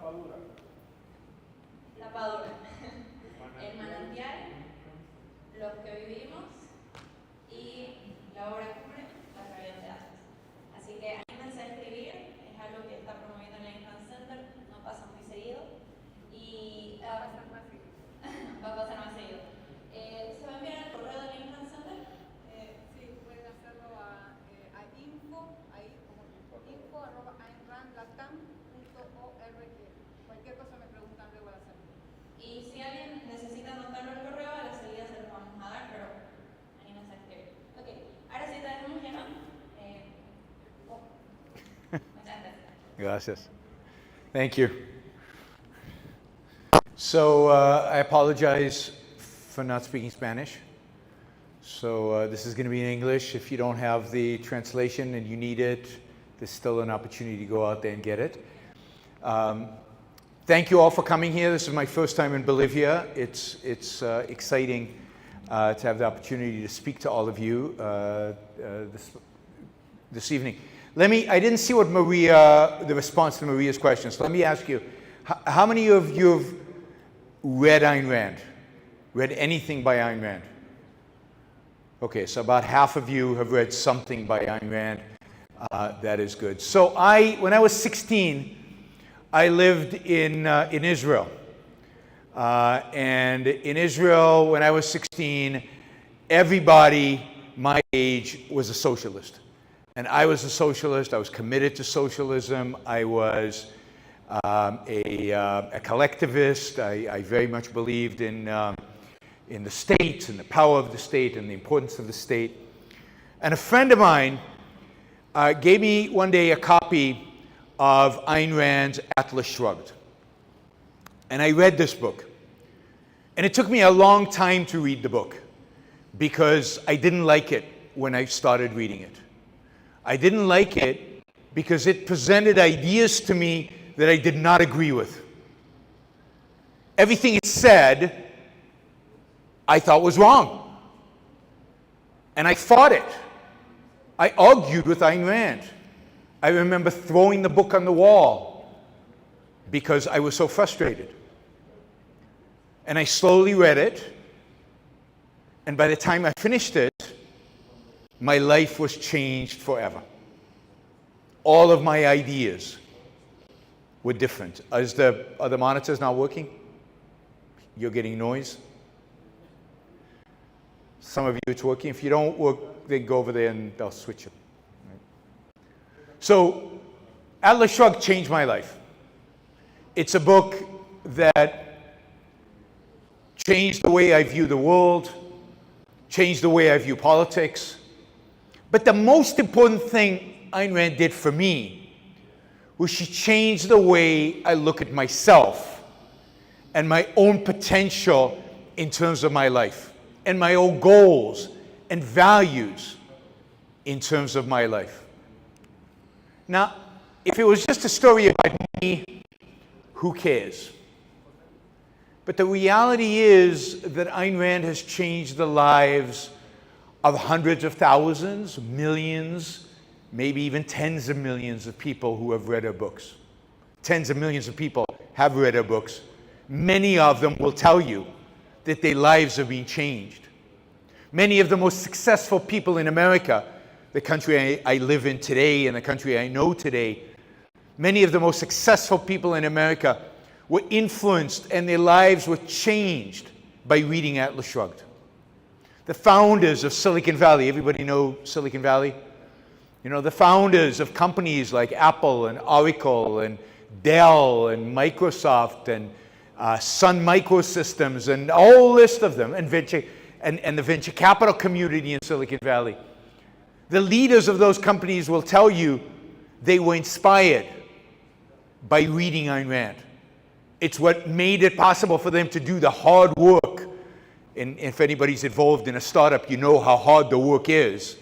Tapadura. El manantial, los que vivimos y la obra cumbre, la rebelión de Atlas. Así que anímense a escribir, es algo que está promoviendo en el Ayn Rand Center, no pasa muy seguido. Y va a pasar más seguido. Va a pasar más seguido. ¿Se va a enviar el correo del Ayn Rand Center? Sí, pueden hacerlo a info@aynrandlatam.org. Cualquier cosa me preguntan luego a la salida. Y si alguien necesita anotarlo el correo, a la salida se lo vamos a dar, pero anímense a escribir. Ok, ahora sí te dejamos, Yaron. Muchas gracias. Gracias. Thank you. So I apologize for not speaking Spanish. So this is going to be in English. If you don't have the translation and you need it, there's still an opportunity to go out there and get it. Thank you all for coming here. This is my first time in Bolivia. It's exciting to have the opportunity to speak to all of you this evening. I didn't see what the response to Maria's question. So let me ask you, how many of you have read Ayn Rand? Read anything by Ayn Rand? Okay, so about half of you have read something by Ayn Rand. That is good. So when I was 16, I lived in Israel. And in Israel, when I was 16, everybody my age was a socialist. And I was a socialist. I was committed to socialism. I was a collectivist. I very much believed in the state and the power of the state and the importance of the state. And a friend of mine gave me one day a copy of Ayn Rand's Atlas Shrugged. And I read this book. And it took me a long time to read the book because I didn't like it when I started reading it. I didn't like it because it presented ideas to me that I did not agree with. Everything it said, I thought was wrong. And I fought it. I argued with Ayn Rand. I remember throwing the book on the wall because I was so frustrated. And I slowly read it. And by the time I finished it, my life was changed forever. All of my ideas were different. Are the monitors not working? You're getting noise? Some of you it's working. If you don't work, then go over there and they'll switch it. Right? So Atlas Shrugged changed my life. It's a book that changed the way I view the world, changed the way I view politics. But the most important thing Ayn Rand did for me was she changed the way I look at myself and my own potential in terms of my life and my own goals and values in terms of my life. Now, if it was just a story about me, who cares? But the reality is that Ayn Rand has changed the lives of hundreds of thousands, millions, maybe even tens of millions of people who have read her books. Tens of millions of people have read her books. Many of them will tell you that their lives are being changed. Many of the most successful people in America, the country I live in today and the country I know today, many of the most successful people in America were influenced and their lives were changed by reading Atlas Shrugged. The founders of Silicon Valley, everybody know Silicon Valley? You know, the founders of companies like Apple and Oracle and Dell and Microsoft and Sun Microsystems and a whole list of them, and the venture capital community in Silicon Valley. The leaders of those companies will tell you they were inspired by reading Ayn Rand. It's what made it possible for them to do the hard work. And if anybody's involved in a startup, you know how hard the work is.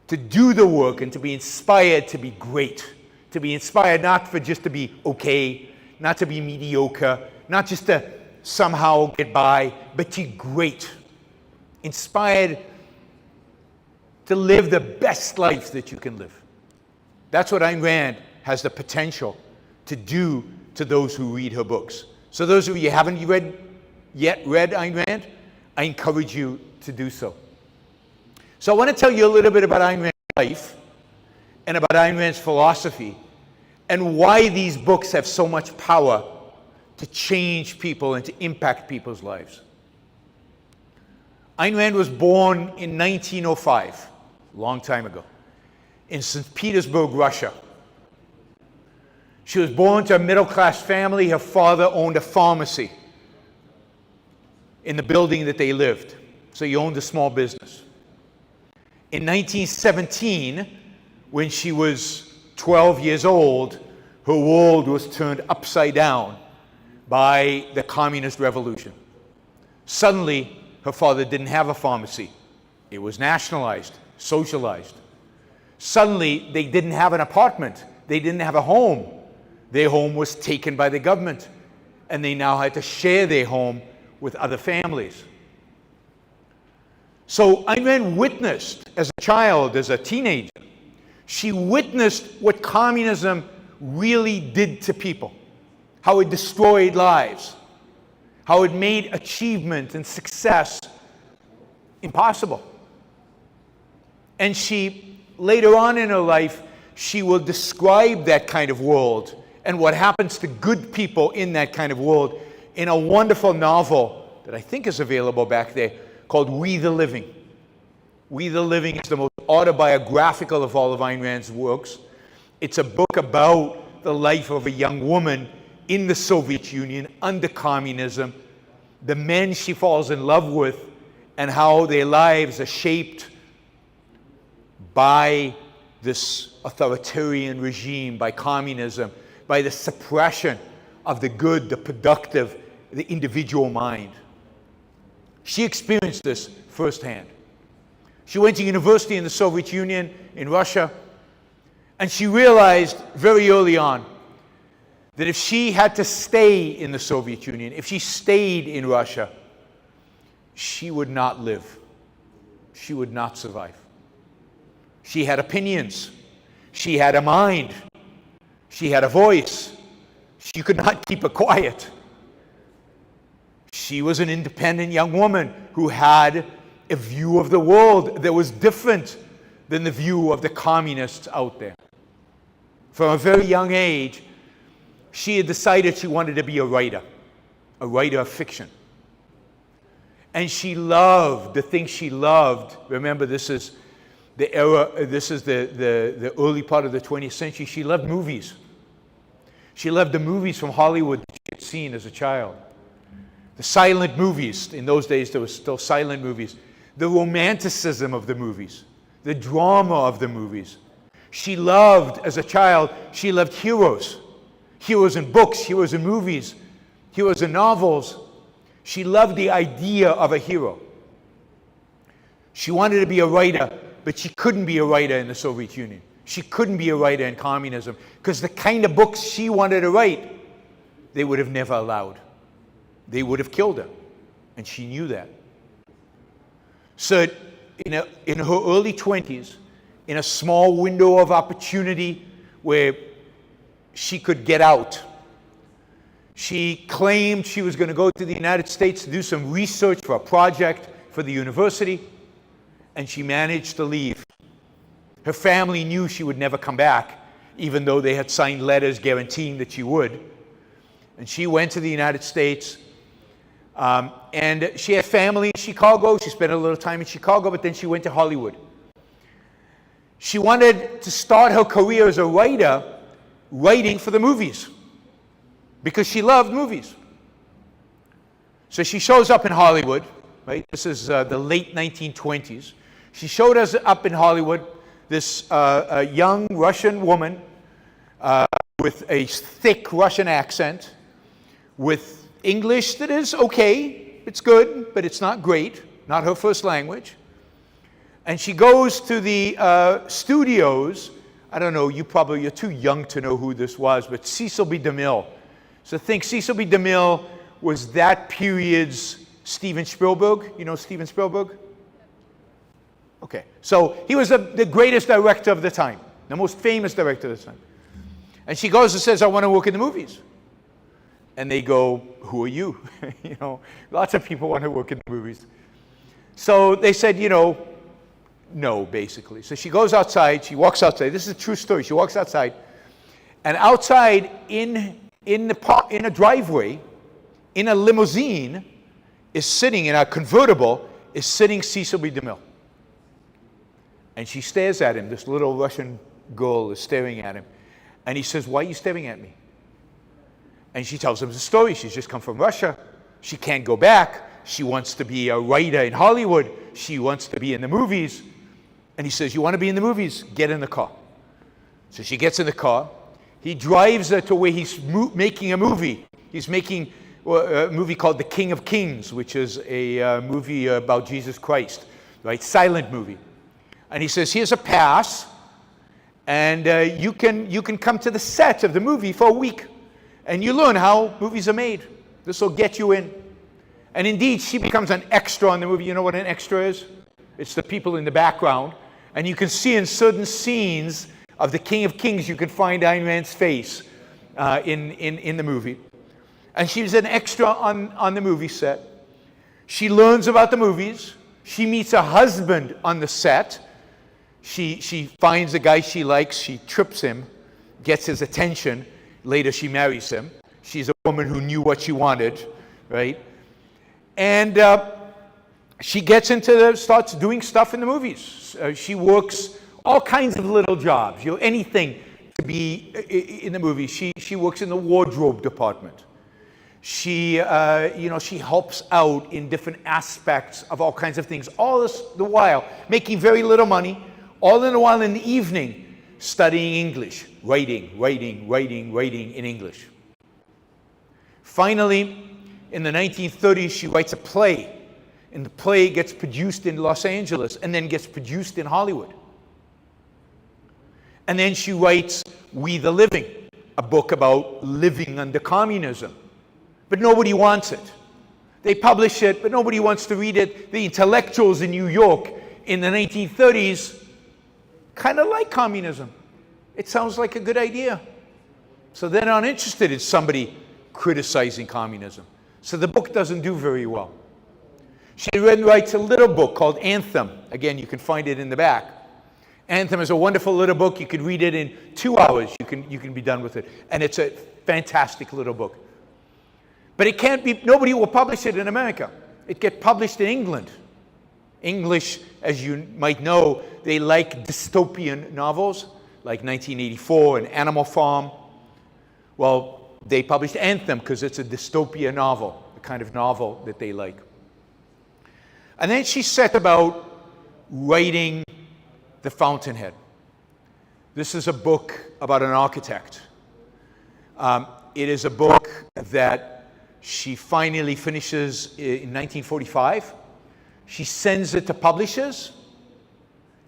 To do the work and to be inspired to be great. To be inspired not for just to be okay, not to be mediocre, not just to somehow get by, but to be great. Inspired to live the best life that you can live. That's what Ayn Rand has the potential to do to those who read her books. So those of you who haven't yet read Ayn Rand, I encourage you to do so. So I want to tell you a little bit about Ayn Rand's life and about Ayn Rand's philosophy and why these books have so much power to change people and to impact people's lives. Ayn Rand was born in 1905, a long time ago, in St. Petersburg, Russia. She was born to a middle-class family. Her father owned a pharmacy in the building that they lived. So he owned a small business. In 1917, when she was 12 years old, her world was turned upside down by the communist revolution. Suddenly, her father didn't have a pharmacy. It was nationalized, socialized. Suddenly, they didn't have an apartment. They didn't have a home. Their home was taken by the government, and they now had to share their home with other families. So Ayn Rand witnessed, as a child, as a teenager, she witnessed what communism really did to people, how it destroyed lives, how it made achievement and success impossible. And she, later on in her life, she will describe that kind of world and what happens to good people in that kind of world in a wonderful novel that I think is available back there called We the Living. We the Living is the most autobiographical of all of Ayn Rand's works. It's a book about the life of a young woman in the Soviet Union under communism, the men she falls in love with, and how their lives are shaped by this authoritarian regime, by communism, by the suppression of the good, the productive, the individual mind. She experienced this firsthand. She went to university in the Soviet Union, in Russia, and she realized very early on that if she had to stay in the Soviet Union, if she stayed in Russia, she would not live. She would not survive. She had opinions. She had a mind. She had a voice. She could not keep it quiet. She was an independent young woman who had a view of the world that was different than the view of the communists out there. From a very young age, she had decided she wanted to be a writer of fiction. And she loved the things she loved. Remember, this is the era, this is the early part of the 20th century. She loved movies. She loved the movies from Hollywood that she had seen as a child. The silent movies. In those days, there were still silent movies. The romanticism of the movies. The drama of the movies. She loved, as a child, she loved heroes. Heroes in books, heroes in movies, heroes in novels. She loved the idea of a hero. She wanted to be a writer, but she couldn't be a writer in the Soviet Union. She couldn't be a writer in communism because the kind of books she wanted to write, they would have never allowed. They would have killed her, and she knew that. So in her early 20s, in a small window of opportunity where she could get out, she claimed she was going to go to the United States to do some research for a project for the university, and she managed to leave. Her family knew she would never come back, even though they had signed letters guaranteeing that she would. And she went to the United States, and she had family in Chicago. She spent a little time in Chicago, but then she went to Hollywood. She wanted to start her career as a writer, writing for the movies, because she loved movies. So she shows up in Hollywood, right? This is the late 1920s. She showed us up in Hollywood, this a young Russian woman with a thick Russian accent, with English that is okay, it's good, but it's not great, not her first language. And she goes to the studios. I don't know, you're too young to know who this was, but Cecil B. DeMille. So think Cecil B. DeMille was that period's Steven Spielberg. You know Steven Spielberg? Okay, so he was the greatest director of the time, the most famous director of the time. And she goes and says, I want to work in the movies. And they go, who are you? You know, lots of people want to work in the movies. So they said, you know, no, basically. So she goes outside, she walks outside. This is a true story. She walks outside, and outside in a driveway, in a limousine, is sitting, in a convertible, is sitting Cecil B. DeMille. And she stares at him. This little Russian girl is staring at him. And he says, why are you staring at me? And she tells him the story. She's just come from Russia. She can't go back. She wants to be a writer in Hollywood. She wants to be in the movies. And he says, you want to be in the movies? Get in the car. So she gets in the car. He drives her to where he's making a movie. He's making a movie called The King of Kings, which is a movie about Jesus Christ, right? Silent movie. And he says, here's a pass, and you can come to the set of the movie for a week, and you learn how movies are made. This will get you in. And indeed, she becomes an extra in the movie. You know what an extra is? It's the people in the background. And you can see in certain scenes of The King of Kings, you can find Ayn Rand's face in the movie. And she's an extra on the movie set. She learns about the movies. She meets her husband on the set. She finds a guy she likes. She trips him, gets his attention. Later, she marries him. She's a woman who knew what she wanted, right? And she gets starts doing stuff in the movies. She works all kinds of little jobs, you know, anything to be in the movie. She works in the wardrobe department. She helps out in different aspects of all kinds of things. All this the while making very little money. All in the while in the evening studying English, writing in English. Finally, in the 1930s, she writes a play. And the play gets produced in Los Angeles and then gets produced in Hollywood. And then she writes We the Living, a book about living under communism. But nobody wants it. They publish it, but nobody wants to read it. The intellectuals in New York in the 1930s kind of like communism. It sounds like a good idea. So they're not interested in somebody criticizing communism. So the book doesn't do very well. She then writes a little book called Anthem. Again, you can find it in the back. Anthem is a wonderful little book. You can read it in 2 hours. You can be done with it. And it's a fantastic little book. But it can't be, nobody will publish it in America. It gets published in England. English, as you might know, they like dystopian novels, like 1984 and Animal Farm. Well, they published Anthem because it's a dystopia novel, the kind of novel that they like. And then she set about writing The Fountainhead. This is a book about an architect. It is a book that she finally finishes in 1945. She sends it to publishers,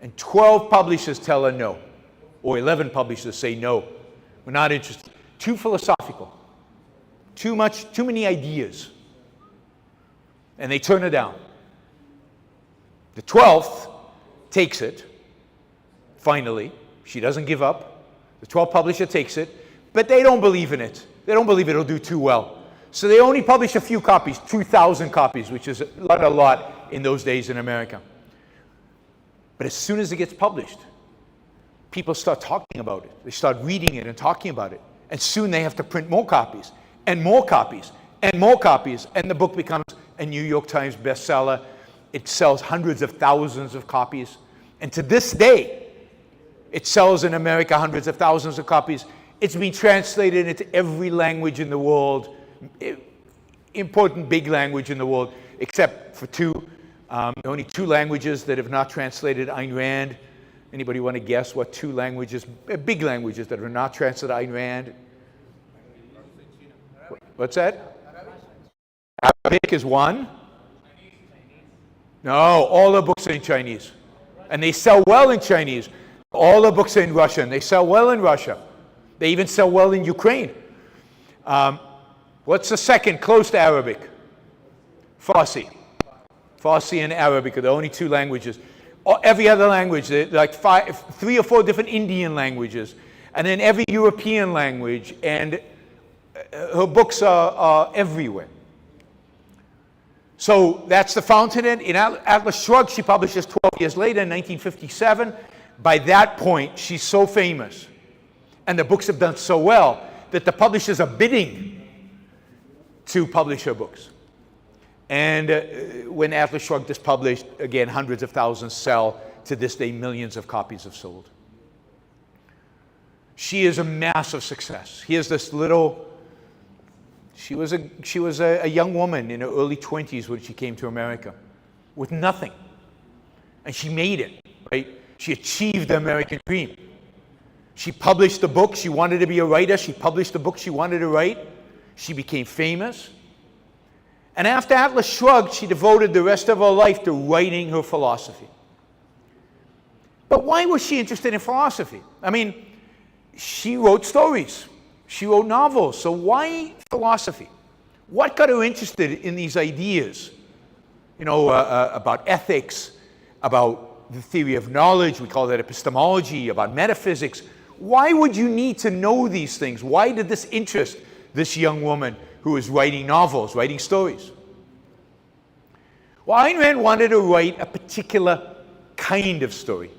and 12 publishers tell her no, or 11 publishers say no, we're not interested. Too philosophical, too many ideas, and they turn her down. The 12th takes it, finally. She doesn't give up. The 12th publisher takes it, but they don't believe in it. They don't believe it'll do too well. So they only publish a few copies, 2,000 copies, which is not a lot in those days in America. But as soon as it gets published, people start talking about it. They start reading it and talking about it. And soon they have to print more copies, and more copies, and more copies, and the book becomes a New York Times bestseller. It sells hundreds of thousands of copies. And to this day, it sells in America hundreds of thousands of copies. It's been translated into every language in the world, important big language in the world, except for two. Only 2 languages that have not translated Ayn Rand. Anybody want to guess what 2 languages, big languages that are not translated Ayn Rand? What's that? Arabic is one. No, all the books are in Chinese. And they sell well in Chinese. All the books are in Russian. They sell well in Russia. They even sell well in Ukraine. What's the second close to Arabic? Farsi. Farsi and Arabic are the only 2 languages. Every other language, like 3 or 4 different Indian languages. and in every European language, and her books are everywhere. So that's the fountainhead. In Atlas Shrugged, she publishes 12 years later in 1957. By that point, she's so famous, and the books have done so well, that the publishers are bidding to publish her books. And when Atlas Shrugged is published, again, hundreds of thousands sell. To this day, millions of copies have sold. She is a massive success. Here's this little, she was a young woman in her early 20s when she came to America with nothing. And she made it, right? She achieved the American dream. She published the book. She wanted to be a writer. She published the book she wanted to write. She became famous. And after Atlas Shrugged, she devoted the rest of her life to writing her philosophy. But why was she interested in philosophy? I mean, she wrote stories. She wrote novels. So why philosophy? What got her interested in these ideas? You know, about ethics, about the theory of knowledge, we call that epistemology, about metaphysics. Why would you need to know these things? Why did this interest this young woman who was writing novels, writing stories? Well, Ayn Rand wanted to write a particular kind of story.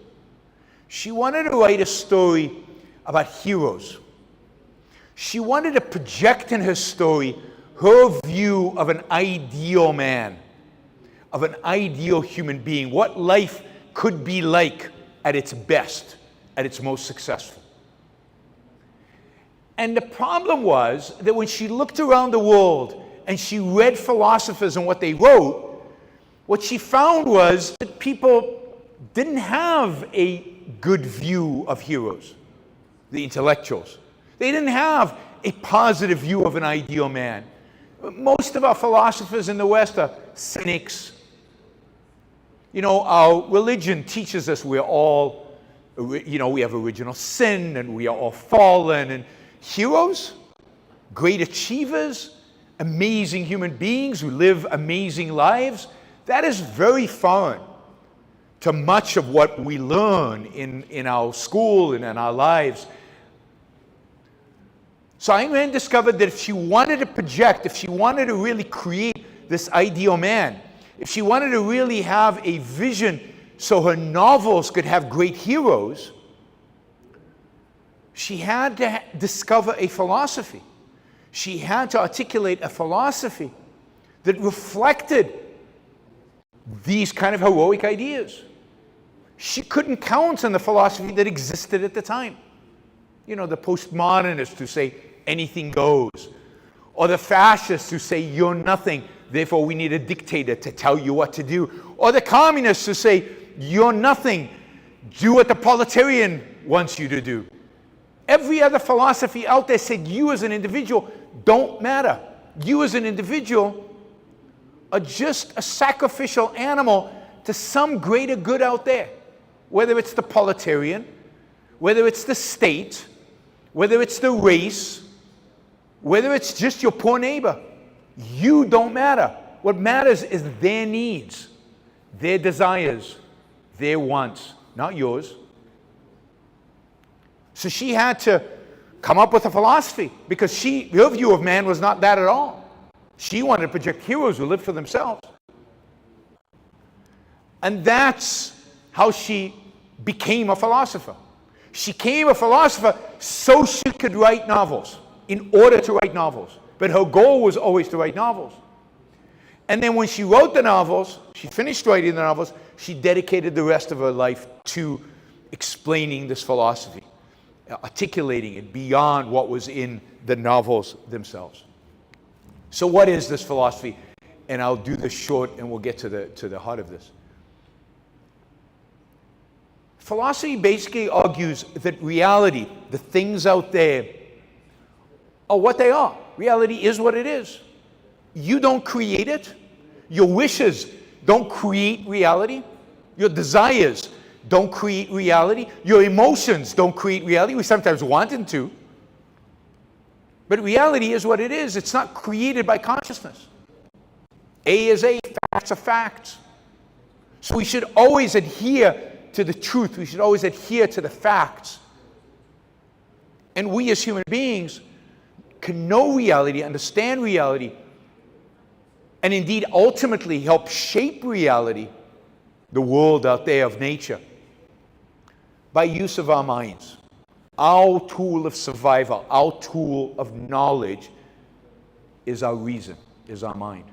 She wanted to write a story about heroes. She wanted to project in her story her view of an ideal man, of an ideal human being, what life could be like at its best, at its most successful. And the problem was that when she looked around the world and she read philosophers and what they wrote, what she found was that people didn't have a good view of heroes, the intellectuals. They didn't have a positive view of an ideal man. Most of our philosophers in the West are cynics. You know, our religion teaches us we're all, you know, we have original sin and we are all fallen. And heroes, great achievers, amazing human beings who live amazing lives, that is very foreign to much of what we learn in our school and in our lives. So Ayn Rand discovered that if she wanted to project, if she wanted to really create this ideal man, if she wanted to really have a vision so her novels could have great heroes, she had to discover a philosophy. She had to articulate a philosophy that reflected these kind of heroic ideas. She couldn't count on the philosophy that existed at the time. You know, the postmodernists who say anything goes, or the fascists who say you're nothing, therefore we need a dictator to tell you what to do, or the communists who say you're nothing, do what the proletarian wants you to do. Every other philosophy out there said you as an individual don't matter. You as an individual are just a sacrificial animal to some greater good out there. Whether it's the proletarian, whether it's the state, whether it's the race, whether it's just your poor neighbor, you don't matter. What matters is their needs, their desires, their wants, not yours. So she had to come up with a philosophy because her view of man was not that at all. She wanted to project heroes who lived for themselves. And that's how she became a philosopher. She became a philosopher so she could write novels, in order to write novels. But her goal was always to write novels. And then when she wrote the novels, she finished writing the novels, she dedicated the rest of her life to explaining this philosophy, articulating it beyond what was in the novels themselves. So what is this philosophy? And I'll do this short and we'll get to the heart of this. Philosophy basically argues that reality, the things out there, are what they are. Reality is what it is. You don't create it. Your wishes don't create reality. Your desires don't create reality. Your emotions don't create reality. We sometimes want them to. But reality is what it is. It's not created by consciousness. A is A, facts are facts. So we should always adhere to the truth. We should always adhere to the facts. And we as human beings can know reality, understand reality, and indeed ultimately help shape reality, the world out there of nature, by use of our minds. Our tool of survival, our tool of knowledge is our reason, is our mind.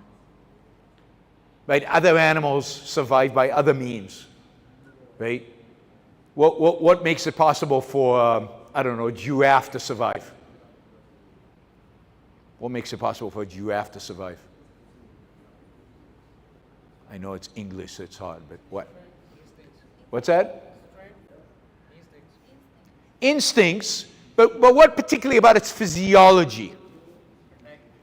Right? Other animals survive by other means. Right? What makes it possible for, I don't know, a giraffe to survive? What makes it possible for a giraffe to survive? I know it's English, so it's hard, but what? What's that? Instincts, but what particularly about its physiology?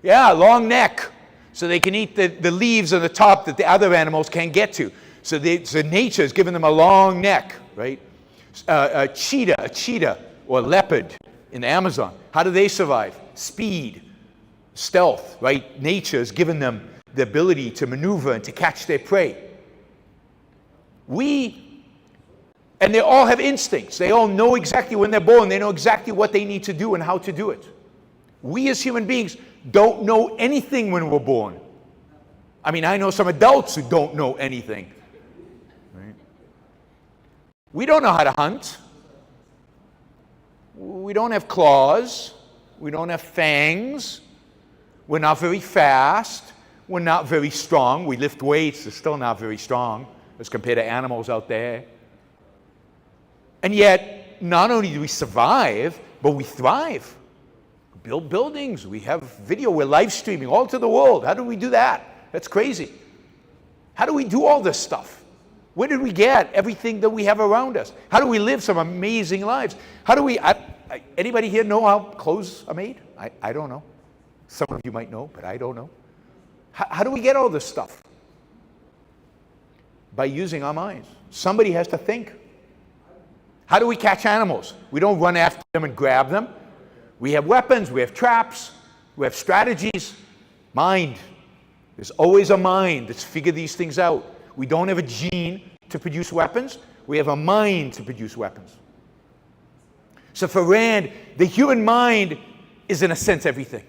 Yeah, long neck, so they can eat the leaves on the top that the other animals can't get to. So nature has given them a long neck, right? A cheetah, or leopard in the Amazon. How do they survive? Speed, stealth, right? Nature has given them the ability to maneuver and to catch their prey. And they all have instincts. They all know exactly when they're born. They know exactly what they need to do and how to do it. We as human beings don't know anything when we're born. I mean, I know some adults who don't know anything. Right? We don't know how to hunt. We don't have claws. We don't have fangs. We're not very fast. We're not very strong. We lift weights. They're still not very strong as compared to animals out there. And yet, not only do we survive, but we thrive. We build buildings. We have video. We're live streaming all to the world. How do we do that? That's crazy. How do we do all this stuff? Where did we get everything that we have around us? How do we live some amazing lives? How do we... anybody here know how clothes are made? I don't know. Some of you might know, but I don't know. How do we get all this stuff? By using our minds. Somebody has to think. How do we catch animals? We don't run after them and grab them. We have weapons, we have traps, we have strategies. Mind. There's always a mind that's figured these things out. We don't have a gene to produce weapons. We have a mind to produce weapons. So for Rand, the human mind is in a sense everything.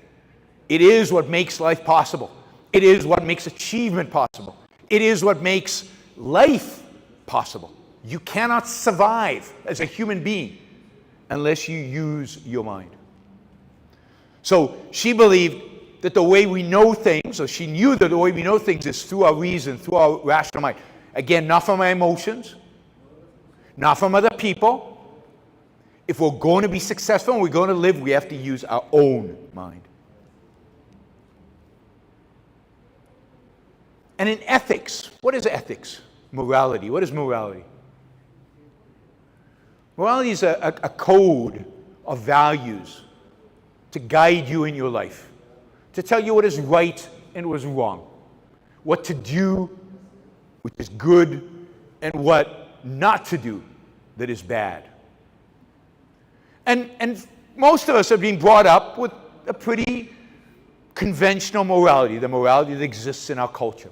It is what makes life possible. It is what makes achievement possible. It is what makes life possible. You cannot survive as a human being unless you use your mind. So she believed that the way we know things, or she knew that the way we know things is through our reason, through our rational mind. Again, not from our emotions, not from other people. If we're going to be successful and we're going to live, we have to use our own mind. And in ethics, what is ethics? Morality. What is morality? Morality is a code of values to guide you in your life, to tell you what is right and what is wrong, what to do, which is good, and what not to do, that is bad. And most of us have been brought up with a pretty conventional morality, the morality that exists in our culture.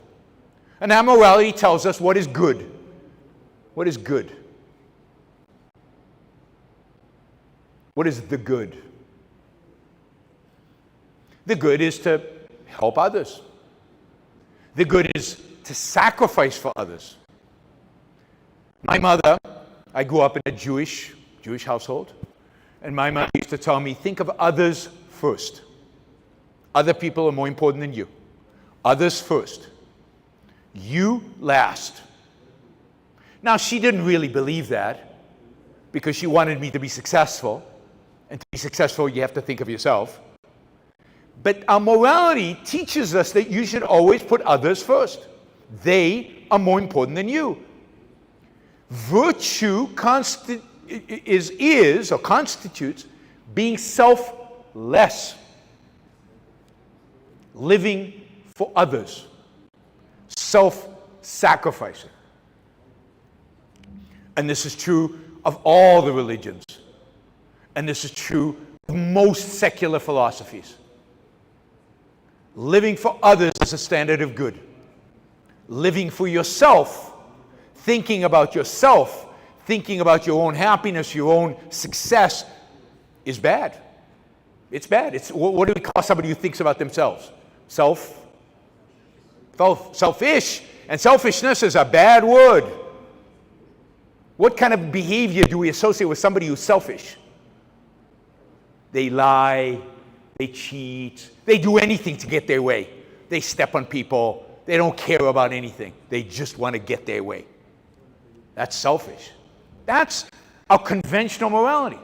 And that morality tells us what is good. What is good? What is the good? The good is to help others. The good is to sacrifice for others. My mother, I grew up in a Jewish household, and my mother used to tell me, think of others first. Other people are more important than you. Others first. You last. Now, she didn't really believe that because she wanted me to be successful. And to be successful, you have to think of yourself. But our morality teaches us that you should always put others first. They are more important than you. Virtue constitutes being selfless, living for others, self-sacrificing. And this is true of all the religions. And this is true of most secular philosophies. Living for others is a standard of good. Living for yourself, thinking about yourself, thinking about your own happiness, your own success, is bad. It's bad. What do we call somebody who thinks about themselves? Selfish. And selfishness is a bad word. What kind of behavior do we associate with somebody who's selfish? They lie, they cheat, they do anything to get their way. They step on people, they don't care about anything. They just want to get their way. That's selfish. That's our conventional morality.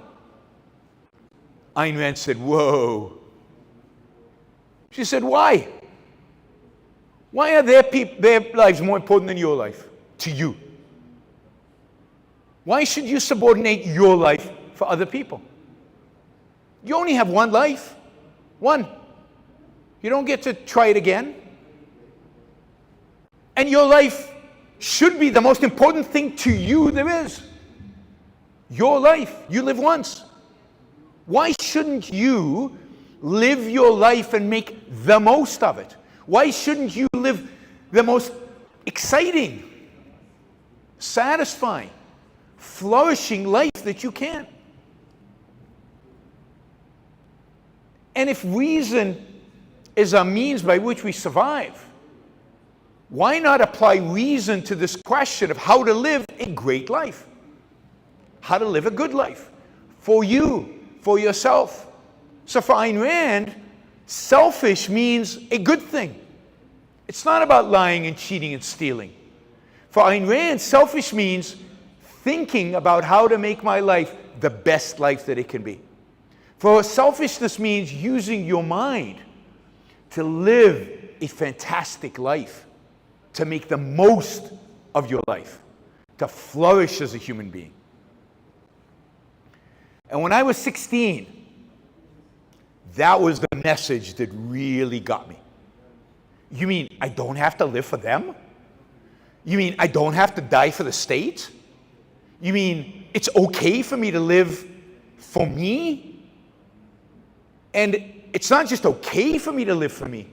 Ayn Rand said, whoa. She said, why? Why are their lives more important than your life to you? Why should you subordinate your life for other people? You only have one life. One. You don't get to try it again. And your life should be the most important thing to you there is. Your life. You live once. Why shouldn't you live your life and make the most of it? Why shouldn't you live the most exciting, satisfying, flourishing life that you can? And if reason is a means by which we survive, why not apply reason to this question of how to live a great life? How to live a good life for you, for yourself. So for Ayn Rand, selfish means a good thing. It's not about lying and cheating and stealing. For Ayn Rand, selfish means thinking about how to make my life the best life that it can be. For selfishness means using your mind to live a fantastic life, to make the most of your life, to flourish as a human being. And when I was 16, that was the message that really got me. You mean I don't have to live for them? You mean I don't have to die for the state? You mean it's okay for me to live for me? And it's not just okay for me to live for me.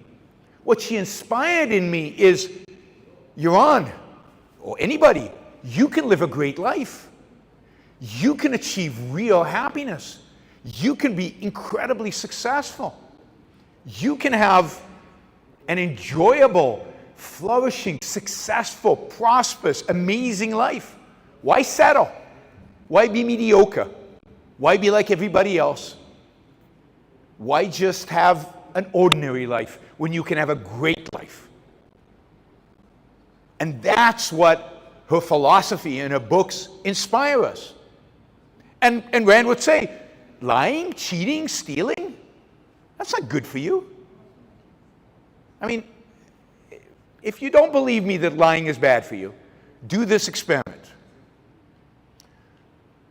What she inspired in me is, Yaron, or anybody, you can live a great life. You can achieve real happiness. You can be incredibly successful. You can have an enjoyable, flourishing, successful, prosperous, amazing life. Why settle? Why be mediocre? Why be like everybody else? Why just have an ordinary life when you can have a great life? And that's what her philosophy and her books inspire us. And Rand would say, lying, cheating, stealing, that's not good for you. I mean, if you don't believe me that lying is bad for you, do this experiment.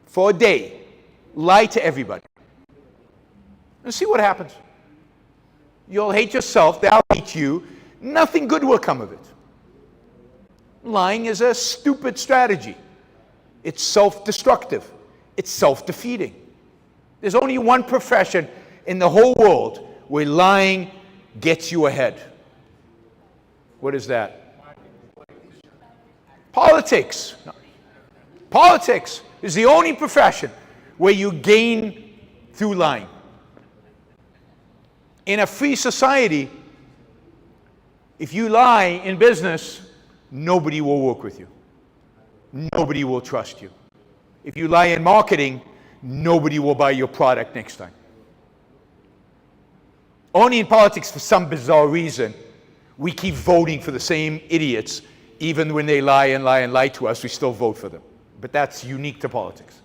For a day, lie to everybody. And see what happens. You'll hate yourself, they'll hate you, nothing good will come of it. Lying is a stupid strategy. It's self-destructive. It's self-defeating. There's only one profession in the whole world where lying gets you ahead. What is that? Politics. No. Politics is the only profession where you gain through lying. In a free society, if you lie in business, nobody will work with you. Nobody will trust you. If you lie in marketing, nobody will buy your product next time. Only in politics, for some bizarre reason, we keep voting for the same idiots. Even when they lie and lie and lie to us, we still vote for them. But that's unique to politics.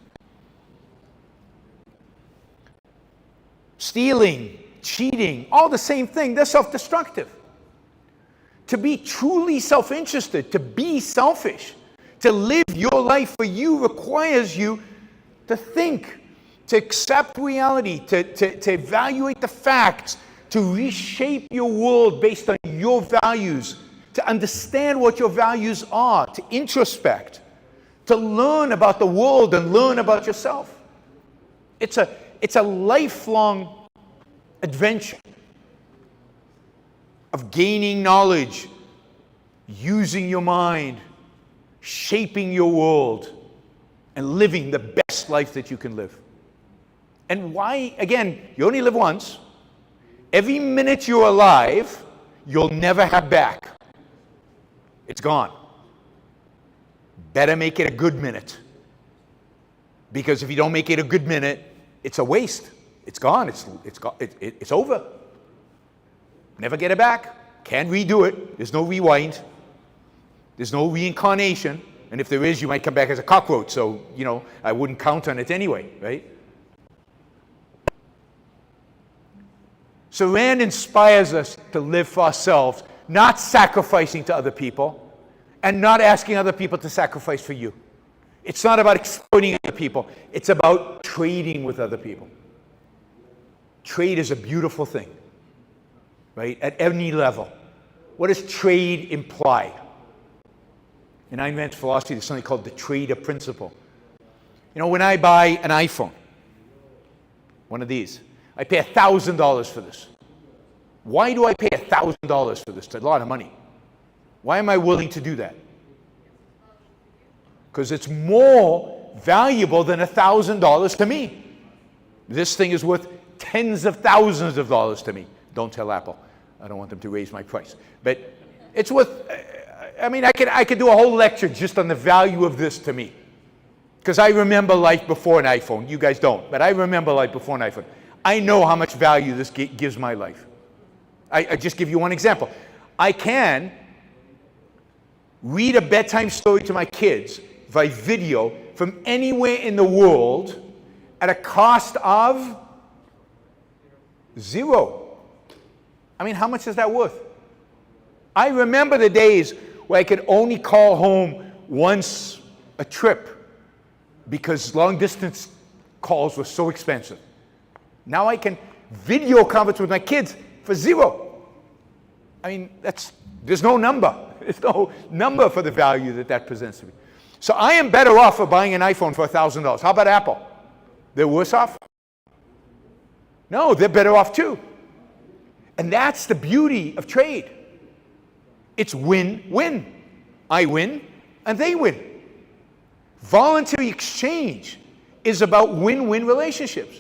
Stealing, cheating, all the same thing. They're self-destructive. To be truly self-interested, to be selfish, to live your life for you requires you to think, to accept reality, to evaluate the facts, to reshape your world based on your values, to understand what your values are, to introspect, to learn about the world and learn about yourself. It's a lifelong adventure of gaining knowledge, using your mind, shaping your world, and living the best life that you can live. And why, again, you only live once. Every minute you're alive, you'll never have back. It's gone. Better make it a good minute. Because if you don't make it a good minute, it's a waste. It's gone. It's over. Never get it back. Can't redo it. There's no rewind. There's no reincarnation. And if there is, you might come back as a cockroach. So, you know, I wouldn't count on it anyway, right? So Rand inspires us to live for ourselves, not sacrificing to other people, and not asking other people to sacrifice for you. It's not about exploiting other people. It's about trading with other people. Trade is a beautiful thing, right? At any level. What does trade imply? In Ayn Rand's philosophy, there's something called the trader principle. You know, when I buy an iPhone, one of these, I pay $1,000 for this. Why do I pay $1,000 for this? It's a lot of money. Why am I willing to do that? Because it's more valuable than $1,000 to me. This thing is worth tens of thousands of dollars to me. Don't tell Apple. I don't want them to raise my price. But it's worth, I mean, I could do a whole lecture just on the value of this to me. Because I remember life before an iPhone. You guys don't, but I remember life before an iPhone. I know how much value this gives my life. I just give you one example. I can read a bedtime story to my kids by video from anywhere in the world at a cost of $0. I mean, how much is that worth? I remember the days where I could only call home once a trip because long distance calls were so expensive. Now I can video conference with my kids for $0. I mean, there's no number. There's no number for the value that presents to me. So I am better off for buying an iPhone for $1,000. How about Apple? They're worse off? No, they're better off too. And that's the beauty of trade. It's win-win. I win and they win. Voluntary exchange is about win-win relationships.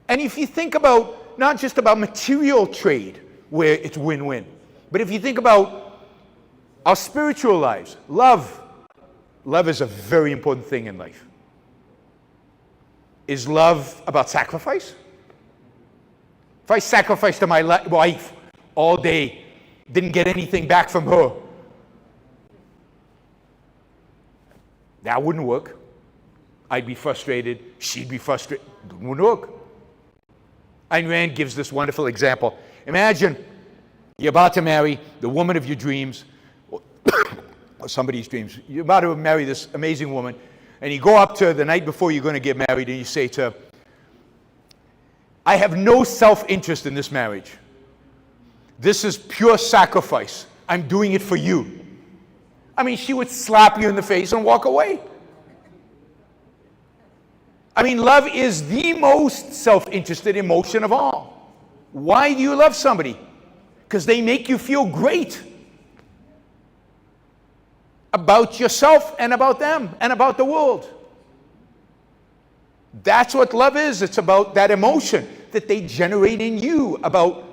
And if you think about, not just about material trade, where it's win-win, but if you think about our spiritual lives, love is a very important thing in life. Is love about sacrifice? If I sacrificed to my wife all day, didn't get anything back from her, that wouldn't work. I'd be frustrated, she'd be frustrated. It wouldn't work. Ayn Rand gives this wonderful example. Imagine you're about to marry the woman of your dreams, or somebody's dreams. You're about to marry this amazing woman, and you go up to her the night before you're going to get married, and you say to her, I have no self-interest in this marriage. This is pure sacrifice. I'm doing it for you. I mean, she would slap you in the face and walk away. I mean, love is the most self-interested emotion of all. Why do you love somebody? Because they make you feel great about yourself and about them and about the world. That's what love is. It's about that emotion that they generate in you about,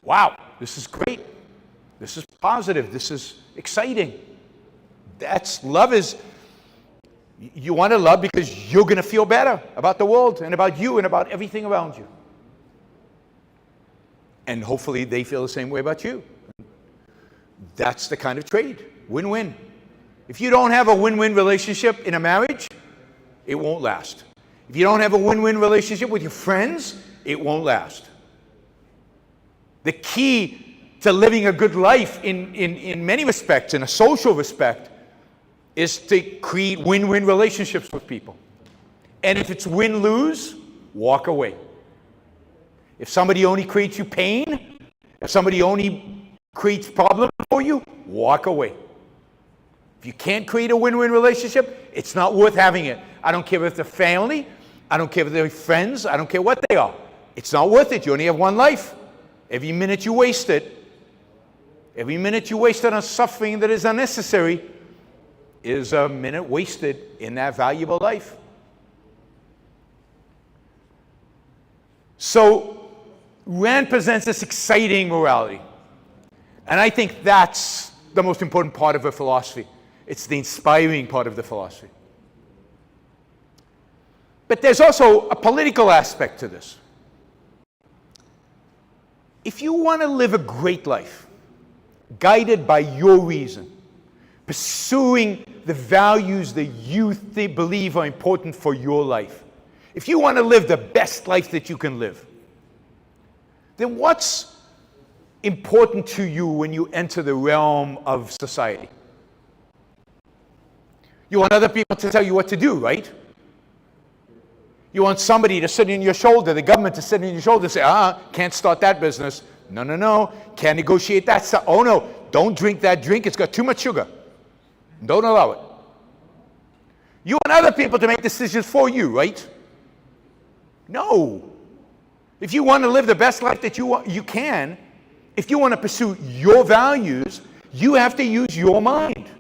wow, this is great. This is positive. This is exciting. That's love is, you want to love because you're going to feel better about the world and about you and about everything around you. And hopefully they feel the same way about you. That's the kind of trade. Win-win. If you don't have a win-win relationship in a marriage, it won't last. If you don't have a win-win relationship with your friends, it won't last. The key to living a good life in many respects, in a social respect, is to create win-win relationships with people. And if it's win-lose, walk away. If somebody only creates you pain, if somebody only creates problems for you, walk away. If you can't create a win-win relationship, it's not worth having it. I don't care if they're family, I don't care if they're friends, I don't care what they are. It's not worth it. You only have one life. Every minute you waste it, every minute you waste it on suffering that is unnecessary is a minute wasted in that valuable life. So Rand presents this exciting morality. And I think that's the most important part of her philosophy. It's the inspiring part of the philosophy. But there's also a political aspect to this. If you want to live a great life, guided by your reason, pursuing the values that you believe are important for your life, if you want to live the best life that you can live, then what's important to you when you enter the realm of society? You want other people to tell you what to do, right? You want somebody to sit on your shoulder, the government to sit on your shoulder and say, can't start that business. No. Can't negotiate that stuff. Oh no, don't drink that drink. It's got too much sugar. Don't allow it. You want other people to make decisions for you, right? No. If you want to live the best life that you can, if you want to pursue your values, you have to use your mind.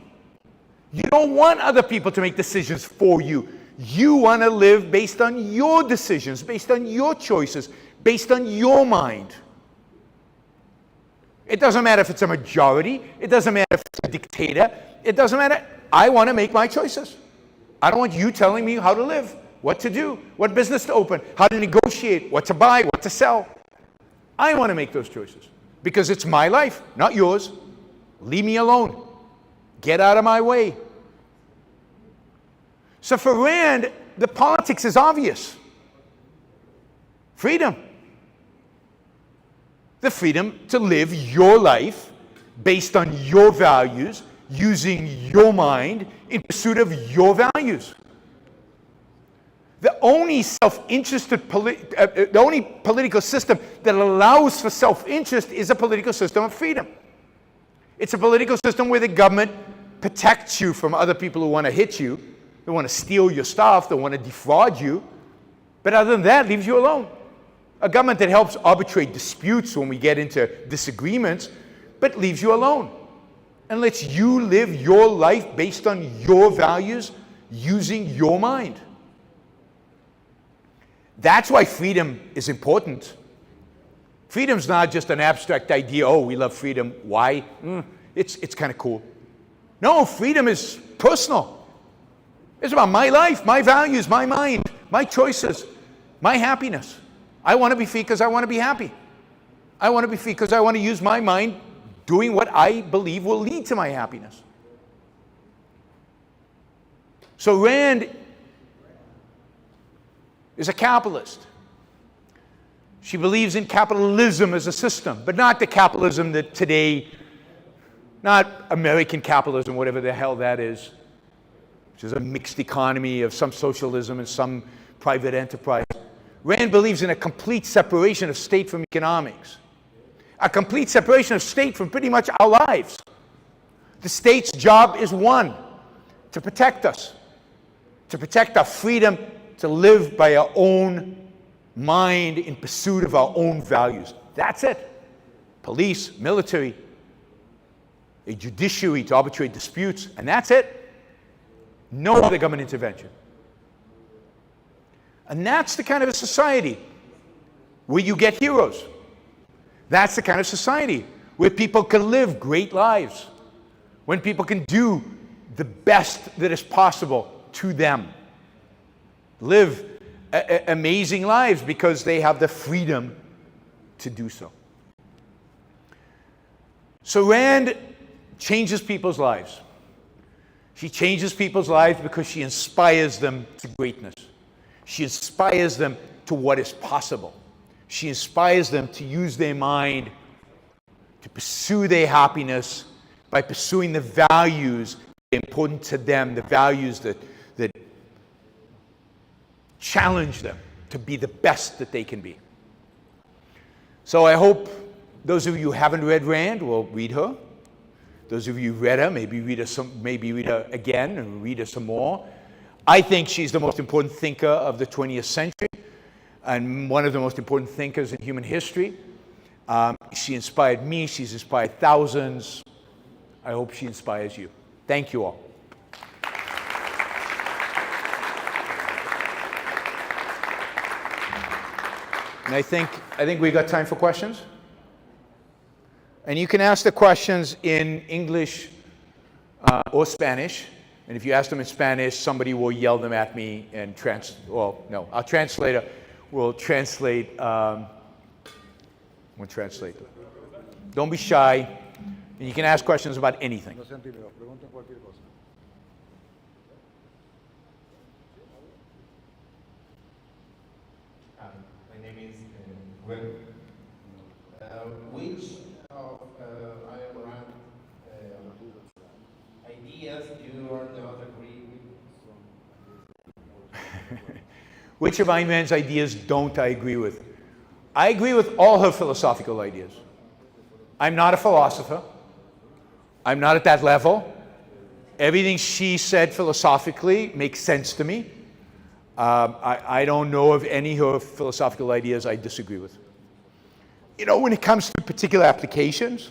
You don't want other people to make decisions for you. You want to live based on your decisions, based on your choices, based on your mind. It doesn't matter if it's a majority. It doesn't matter if it's a dictator. It doesn't matter. I want to make my choices. I don't want you telling me how to live, what to do, what business to open, how to negotiate, what to buy, what to sell. I want to make those choices because it's my life, not yours. Leave me alone. Get out of my way. So for Rand, the politics is obvious. Freedom. The freedom to live your life based on your values, using your mind in pursuit of your values. The only self-interested, the only political system that allows for self-interest is a political system of freedom. It's a political system where the government protects you from other people who want to hit you, they want to steal your stuff, they want to defraud you, but other than that, leaves you alone. A government that helps arbitrate disputes when we get into disagreements, but leaves you alone and lets you live your life based on your values, using your mind. That's why freedom is important. Freedom's not just an abstract idea, oh, we love freedom. Why? It's kind of cool. No, freedom is personal. It's about my life, my values, my mind, my choices, my happiness. I want to be free because I want to be happy. I want to be free because I want to use my mind doing what I believe will lead to my happiness. So Rand is a capitalist. She believes in capitalism as a system, but not the capitalism that today, not American capitalism, whatever the hell that is, which is a mixed economy of some socialism and some private enterprise. Rand believes in a complete separation of state from economics. A complete separation of state from pretty much our lives. The state's job is one, to protect us, to protect our freedom to live by our own mind in pursuit of our own values. That's it. Police, military, a judiciary to arbitrate disputes, and that's it. No other government intervention. And that's the kind of a society where you get heroes. That's the kind of society where people can live great lives, when people can do the best that is possible to them. Live amazing lives because they have the freedom to do so. So Rand changes people's lives. She changes people's lives because she inspires them to greatness. She inspires them to what is possible. She inspires them to use their mind to pursue their happiness by pursuing the values that are important to them, the values that challenge them to be the best that they can be. So I hope those of you who haven't read Rand will read her. Those of you who read her, maybe read her again and read her some more. I think she's the most important thinker of the 20th century and one of the most important thinkers in human history. She inspired me. She's inspired thousands. I hope she inspires you. Thank you all. And I think we got time for questions. And you can ask the questions in English or Spanish. And if you ask them in Spanish, somebody will yell them at me and our translator will translate. Don't be shy. And you can ask questions about anything. My name is Gwen. Which of Ayn Rand ideas you are not agree with? Which of Ayn Rand's ideas don't I agree with? I agree with all her philosophical ideas. I'm not a philosopher. I'm not at that level. Everything she said philosophically makes sense to me. I don't know of any of her philosophical ideas I disagree with. You know, when it comes to particular applications,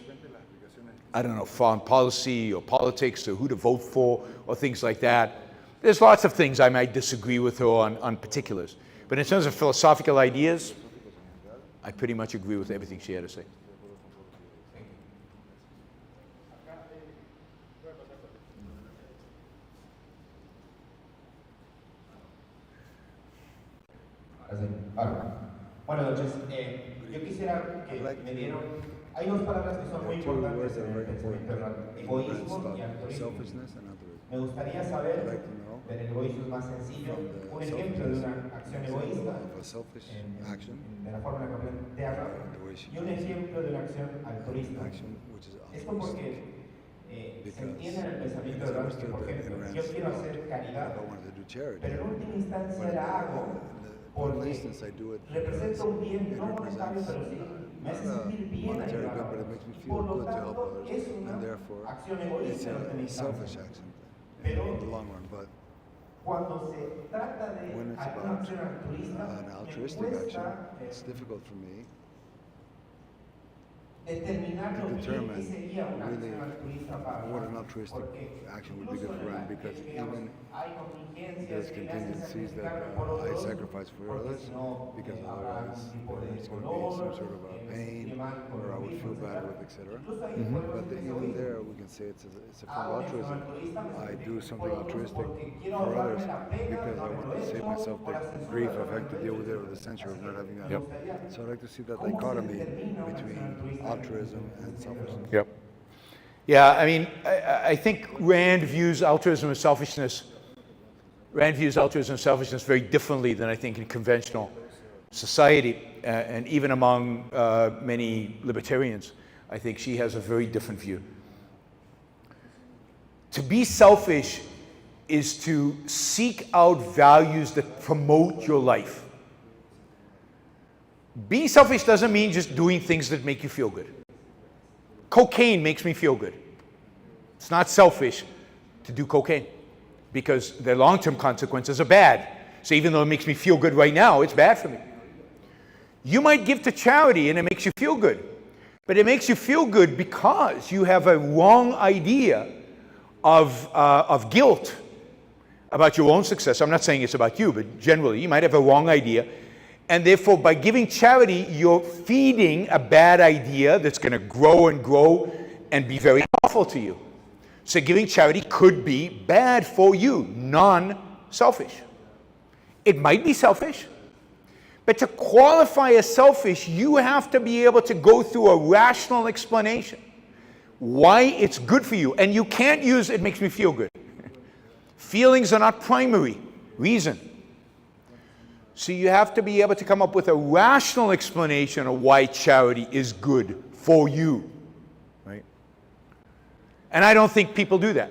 I don't know, foreign policy or politics or who to vote for or things like that, there's lots of things I might disagree with her on particulars. But in terms of philosophical ideas, I pretty much agree with everything she had to say. Buenas noches. Yo quisiera que me dieran. Hay dos palabras que son muy importantes en el pensamiento de Rand: egoísmo y altruismo. Me gustaría saber, del egoísmo más sencillo, un ejemplo de una acción egoísta, de la forma en la que plantea Rand, y un ejemplo de una acción altruista. Esto porque se entiende en el pensamiento de Rand que, por ejemplo, yo quiero hacer caridad, pero en última instancia la hago porque representa un bien no monetario, pero sí me hace sentir bien ayudar. Por lo tanto, es una acción egoísta en última instancia. Pero cuando se trata de alguna acción altruista, me cuesta determinar lo bien que sería una acción altruista para what an altruistic action would be good for him, because even there's contingencies that I sacrifice for others, because otherwise there's going to be some sort of a pain, or I would feel bad with, etc. But even there, we can say it's a form of altruism. I do something altruistic for others because I want to save myself the grief I've had to deal with it, or the censure of not having that. Yep. So I'd like to see that dichotomy between altruism and selfishness. Yep. Yeah, I mean, I think Rand views altruism and selfishness. Rand views altruism and selfishness very differently than I think in conventional society, and even among many libertarians. I think she has a very different view. To be selfish is to seek out values that promote your life. Being selfish doesn't mean just doing things that make you feel good. Cocaine makes me feel good. It's not selfish to do cocaine because the long-term consequences are bad. So even though it makes me feel good right now, it's bad for me. You might give to charity and it makes you feel good, but it makes you feel good because you have a wrong idea of guilt about your own success. I'm not saying it's about you, but generally you might have a wrong idea. And therefore, by giving charity, you're feeding a bad idea that's going to grow and grow and be very harmful to you. So giving charity could be bad for you, non-selfish. It might be selfish, but to qualify as selfish, you have to be able to go through a rational explanation why it's good for you. And you can't use "it makes me feel good." Feelings are not primary reason. So you have to be able to come up with a rational explanation of why charity is good for you, right? And I don't think people do that.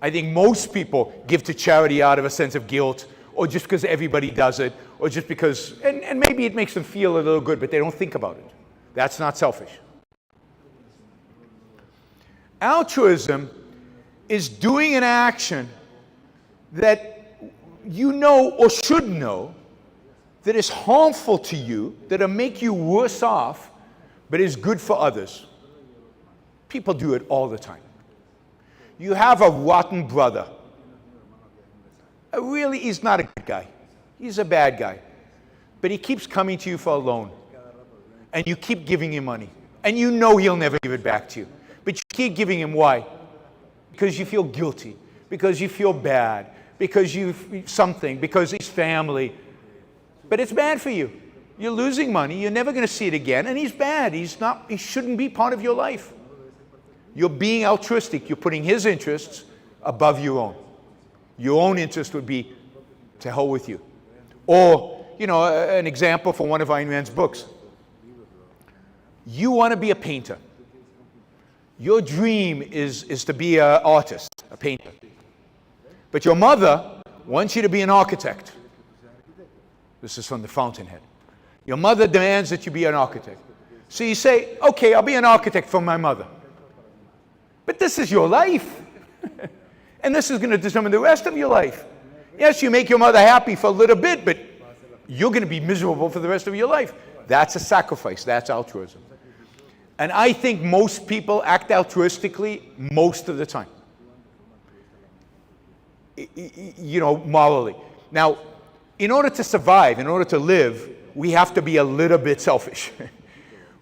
I think most people give to charity out of a sense of guilt, or just because everybody does it, or just because, and maybe it makes them feel a little good, but they don't think about it. That's not selfish. Altruism is doing an action that you know or should know that is harmful to you, that'll make you worse off, but is good for others. People do it all the time. You have a rotten brother. Really, he's not a good guy. He's a bad guy. but he keeps coming to you for a loan. And you keep giving him money. And you know he'll never give it back to you. But you keep giving him. Why? Because you feel guilty. Because you feel bad. Because because he's family. But it's bad for you. You're losing money. You're never going to see it again. And he's bad. He shouldn't be part of your life. You're being altruistic. You're putting his interests above your own. Your own interest would be to hell with you. Or, an example from one of Ayn Rand's books. You want to be a painter. Your dream is to be an artist, a painter. But your mother wants you to be an architect. This is from the Fountainhead. Your mother demands that you be an architect. So you say, okay, I'll be an architect for my mother. But this is your life. And this is going to determine the rest of your life. Yes, you make your mother happy for a little bit, but you're going to be miserable for the rest of your life. That's a sacrifice. That's altruism. And I think most people act altruistically most of the time. Morally. Now, in order to survive, in order to live, we have to be a little bit selfish.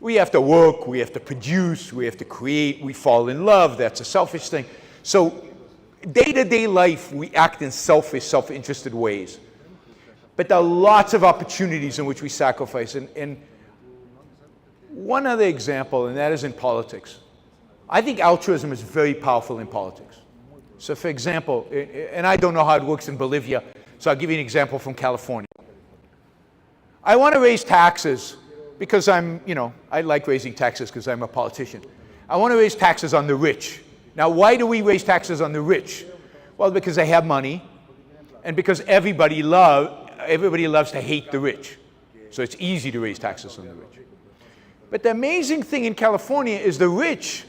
We have to work, we have to produce, we have to create, we fall in love. That's a selfish thing. So, day-to-day life, we act in selfish, self-interested ways. But there are lots of opportunities in which we sacrifice. And one other example, and that is in politics. I think altruism is very powerful in politics. So for example, and I don't know how it works in Bolivia, so I'll give you an example from California. I want to raise taxes because I like raising taxes because I'm a politician. I want to raise taxes on the rich. Now, why do we raise taxes on the rich? Well, because they have money, and because everybody loves to hate the rich. So it's easy to raise taxes on the rich. But the amazing thing in California is the rich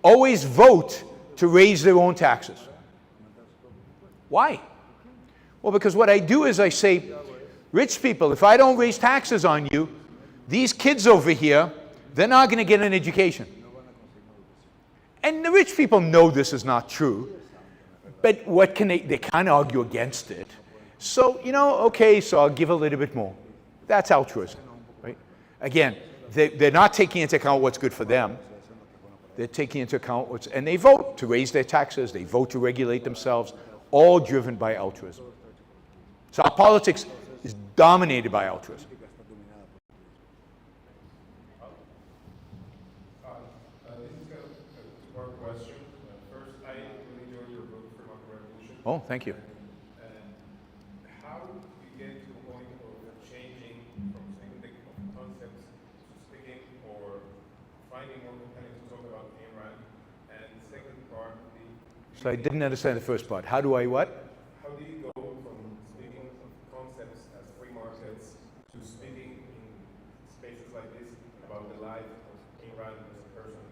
always vote to raise their own taxes. Why? Well, because what I do is I say, rich people, if I don't raise taxes on you, these kids over here, they're not going to get an education. And the rich people know this is not true. But what can they can't argue against it. So, okay, so I'll give a little bit more. That's altruism, right? Again, they're not taking into account what's good for them. They're taking into account and they vote to raise their taxes, they vote to regulate themselves, all driven by altruism. So our politics is dominated by altruism. This is kind of a two-part question. First, I really enjoyed your book, Freedom Revolution. Oh, thank you. How do you get to the point of changing from thinking of concepts to speaking or finding more compelling to talk about Ayn Rand? And second part, So I didn't understand the first part. How do I what? how do you go from speaking of concepts as free markets to speaking in spaces like this about the life of Ayn Rand as a person,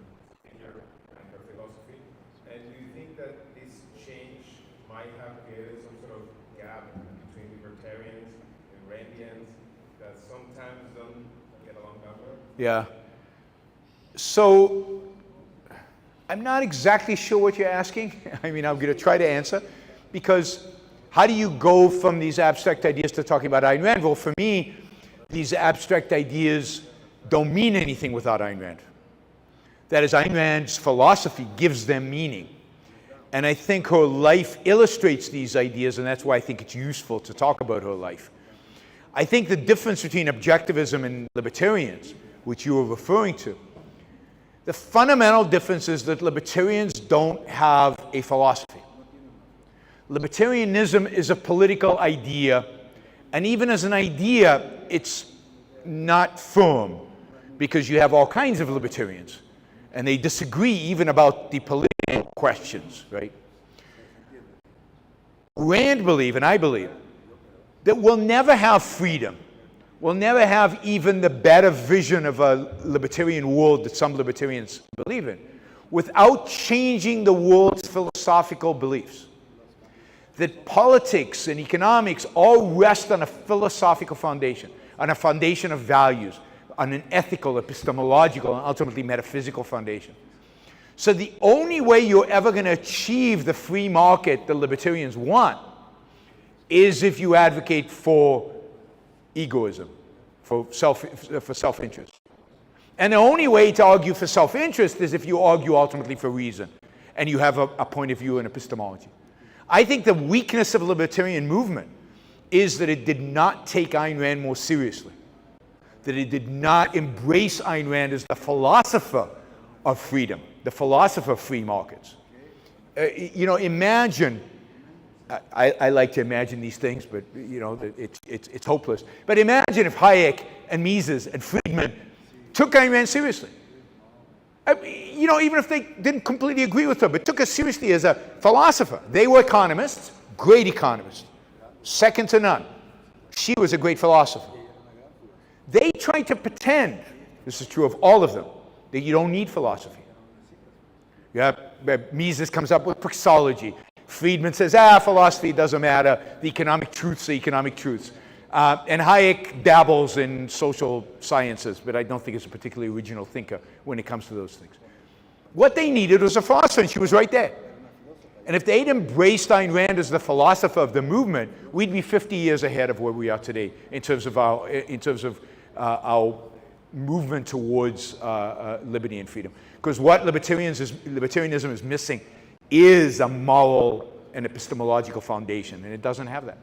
figure, and her philosophy? And do you think that this change might have created some sort of gap between libertarians and Randians that sometimes don't get along that way? Yeah. So I'm not exactly sure what you're asking. I'm going to try to answer, because how do you go from these abstract ideas to talking about Ayn Rand? Well, for me, these abstract ideas don't mean anything without Ayn Rand. That is, Ayn Rand's philosophy gives them meaning. And I think her life illustrates these ideas, and that's why I think it's useful to talk about her life. I think the difference between objectivism and libertarians, which you were referring to, the fundamental difference is that libertarians don't have a philosophy. Libertarianism is a political idea, and even as an idea, it's not firm, because you have all kinds of libertarians, and they disagree even about the political questions, right? Rand believed, and I believe, that we'll never have freedom. We'll never have even the better vision of a libertarian world that some libertarians believe in without changing the world's philosophical beliefs. That politics and economics all rest on a philosophical foundation, on a foundation of values, on an ethical, epistemological, and ultimately metaphysical foundation. So the only way you're ever going to achieve the free market the libertarians want is if you advocate for egoism, for self-interest. And the only way to argue for self-interest is if you argue ultimately for reason, and you have a point of view in epistemology. I think the weakness of the libertarian movement is that it did not take Ayn Rand more seriously, that it did not embrace Ayn Rand as the philosopher of freedom, the philosopher of free markets. Imagine, I like to imagine these things, but it's hopeless. But imagine if Hayek and Mises and Friedman took Ayn Rand seriously. Even if they didn't completely agree with her, but took her seriously as a philosopher. They were economists, great economists, second to none. She was a great philosopher. They tried to pretend, this is true of all of them, that you don't need philosophy. Mises comes up with praxeology. Friedman says, philosophy doesn't matter. The economic truths are economic truths. And Hayek dabbles in social sciences, but I don't think he's a particularly original thinker when it comes to those things. What they needed was a philosopher, and she was right there. And if they'd embraced Ayn Rand as the philosopher of the movement, we'd be 50 years ahead of where we are today in terms of our movement towards liberty and freedom. Because what libertarianism is missing is a moral and epistemological foundation, and it doesn't have that.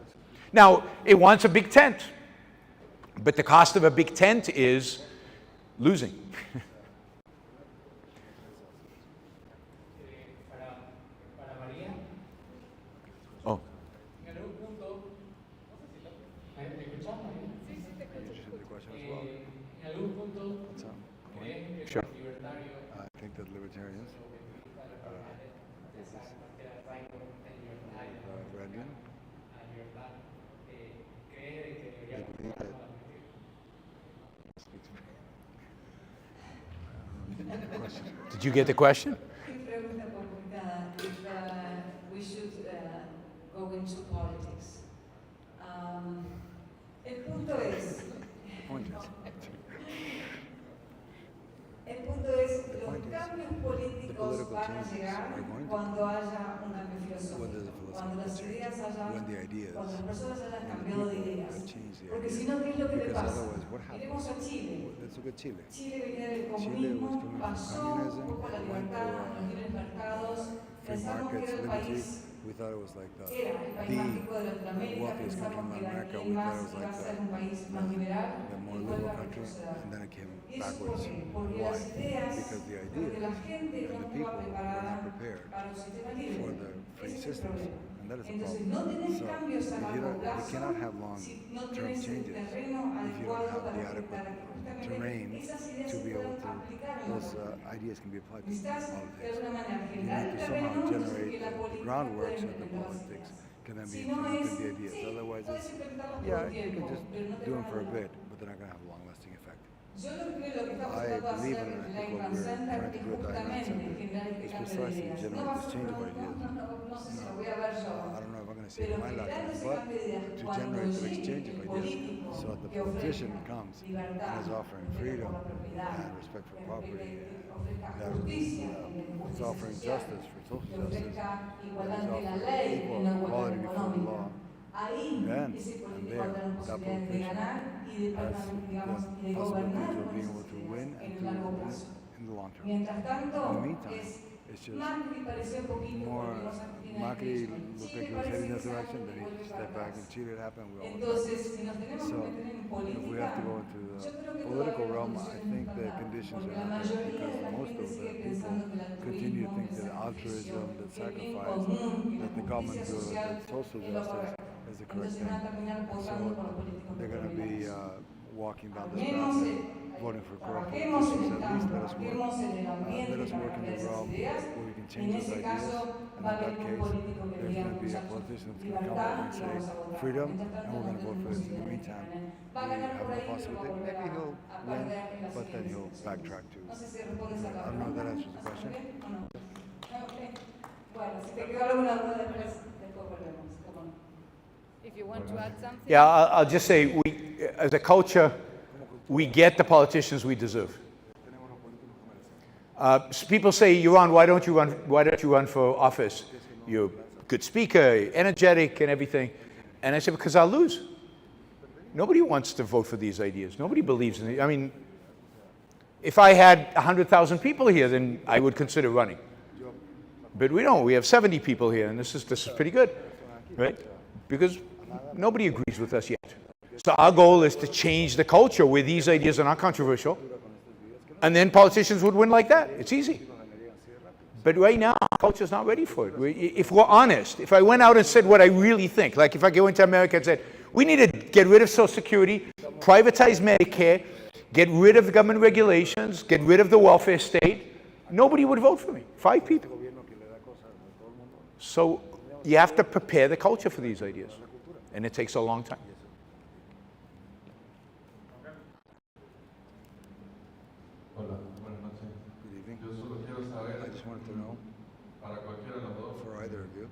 Now, it wants a big tent, but the cost of a big tent is losing. Oh. Sure. I think that libertarians, Randian, Did you get the question? Pregunta complicada. If we should go into politics. El punto es, los cambios políticos van a llegar cuando haya un cambio filosófico, cuando las ideas cuando las personas hayan cambiado de ideas. Porque si no, ¿qué es lo que le pasa? Miremos a Chile. Chile venía del comunismo, pasó un poco a la libertad, los libres mercados, pensamos que era el país. We thought it was like the wealthiest country in America. We thought it was like the more liberal country, and then it came backwards. Why? Because the ideas and the people were not prepared for the free systems, and that is a problem. So you cannot have long-term changes if you don't have the adequate terrain to be able to, those ideas can be applied to politics. You need to somehow generate the groundwork so that the politics can then be implemented, the ideas. Otherwise, you can just do them for a bit, but they're not going to have a long-lasting effect. I believe in it. I think what we're trying to do with Ayn Rand Center is precisely generate this change of ideas. I don't know if I'm going to see it in my lifetime, but to generate the exchange of ideas so that the politician comes and is offering freedom and respect for property, that is offering justice for social justice, that is offering equal equality before the law. Then, and there, that politician has the possibilities of being able to win and to win in the long term. In the meantime, it's just more. Macri looked like he was heading that direction, then he stepped back and Chile happened. We all know. So, if we have to go into the political realm, I think the conditions are not there because most of the people continue to think that altruism, that sacrifice, that the common good, that social justice is the correct thing. So they're going to be walking down this path and voting for corrupt politicians. At least let us work. Let us work in the realm where we can change those ideas. And in that case, there's going to be a politician that's going to come over and say freedom, and we're going to vote for this. In the meantime, we have no possibility. Maybe he'll win, but then he'll backtrack to. I don't know if that answers the question. If you want to add something. Yeah, I'll just say, as a culture, we get the politicians we deserve. People say, Yaron, why don't you run for office? You're a good speaker, energetic and everything. And I said, because I'll lose. Nobody wants to vote for these ideas. Nobody believes in it. I mean, if I had 100,000 people here, then I would consider running. But we don't. We have 70 people here, and this is pretty good, right? Because nobody agrees with us yet. So our goal is to change the culture where these ideas are not controversial, and then politicians would win like that. It's easy. But right now, our culture is not ready for it. If we're honest, if I went out and said what I really think, like if I go into America and said, we need to get rid of Social Security, privatize Medicare, get rid of the government regulations, get rid of the welfare state, nobody would vote for me. 5 people. So you have to prepare the culture for these ideas, and it takes a long time. Hola, buenas noches. Good evening. Yo solo quiero saber, I just wanted to know, para cualquiera de los dos, for either of you,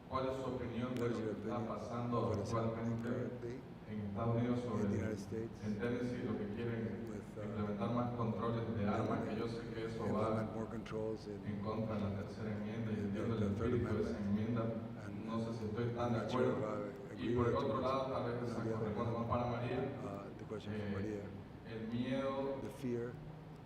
cuál es su opinión de what is lo your que está opinion pasando of what is happening actualmente currently en Estados Unidos sobre in the el United States tendencia y lo que quieren with implementar más controles de armas, que yo sé que eso va implement more controls en contra de la tercera enmienda y entiendo el the Third espíritu de esa Amendment. enmienda, no sé si estoy tan de I'm not sure acuerdo. if I Y agree por el with it otro too lado, much. tal vez esa On the other respuesta más para María, the question from Maria, el miedo the fear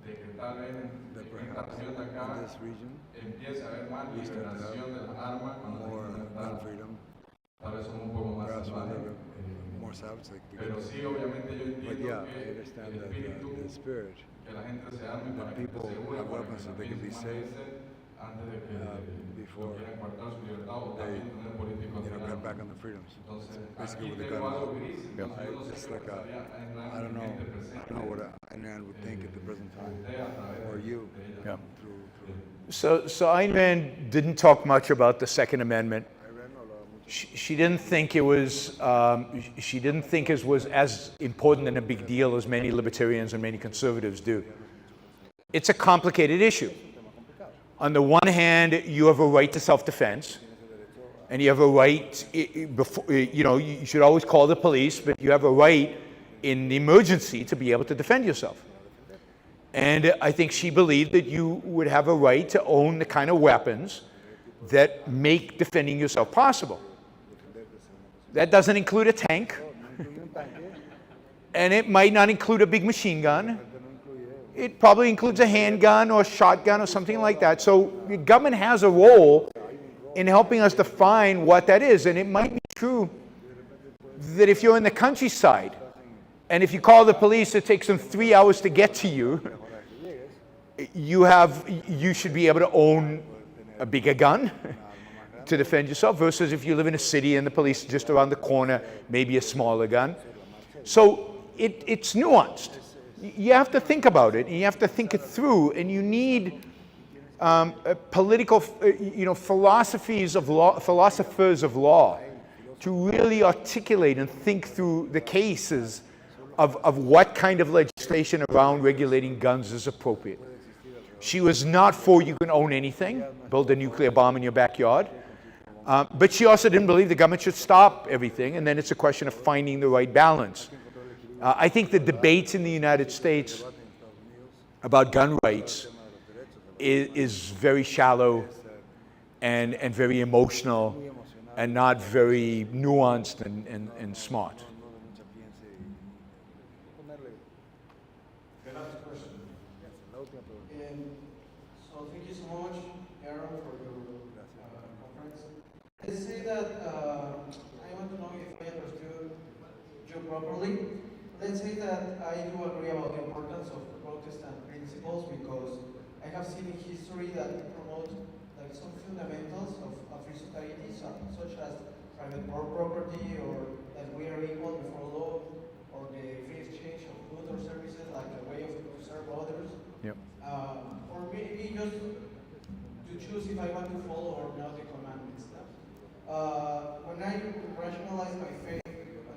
de que tal vez en that esta perhaps región de acá in this region empiece a haber más we start to have liberación de las armas cuando la more gente gun está, freedom, tal vez somos un poco más perhaps we're a salvajes. little bit more savage, like Pero because, sí, obviamente yo but entiendo yeah, I que understand el that espíritu the spirit, que la gente se arme that para que esté people segura, have para weapons que so they can be piensen más safe, veces antes de que before lo quieran cortar su libertad o they, también tener políticos cut back on the freedoms. Entonces, Basically aquí with the tengo gun algo law. gris, Yeah. entonces yo no sé It's qué like pensaría Ayn Rand I don't know, en este I presente, don't know what Ayn Rand would think at the present time, usted a través or you, de ella. Yeah. through So Ayn Rand didn't talk much about the Second Amendment. She didn't think it was. She didn't think it was as important and a big deal as many libertarians and many conservatives do. It's a complicated issue. On the one hand, you have a right to self-defense, and you have a right. You know, you should always call the police, but you have a right in the emergency to be able to defend yourself. And I think she believed that you would have a right to own the kind of weapons that make defending yourself possible. That doesn't include a tank, and it might not include a big machine gun. It probably includes a handgun or a shotgun or something like that. So the government has a role in helping us define what that is. And it might be true that if you're in the countryside, and if you call the police, it takes them 3 hours to get to you, you should be able to own a bigger gun to defend yourself, versus if you live in a city and the police are just around the corner, maybe a smaller gun. So it's nuanced. You have to think about it, and you have to think it through, and you need political, philosophers of law to really articulate and think through the cases of what kind of legislation around regulating guns is appropriate. She was not for you can own anything, build a nuclear bomb in your backyard, but she also didn't believe the government should stop everything, and then it's a question of finding the right balance. I think the debates in the United States about gun rights is very shallow and very emotional and not very nuanced and smart. So thank you so much, Yaron, for your conference. Let's say that I want to know if I understood you properly. Let's say that I do agree about the importance of Protestant principles, because I have seen in history that promote like some fundamentals of free societies, such as private property, or that we are equal before law, or the free exchange of goods or services, like a way of to serve others. Yep. Or maybe just to choose if I want to follow or not the commandments. When I rationalize my faith,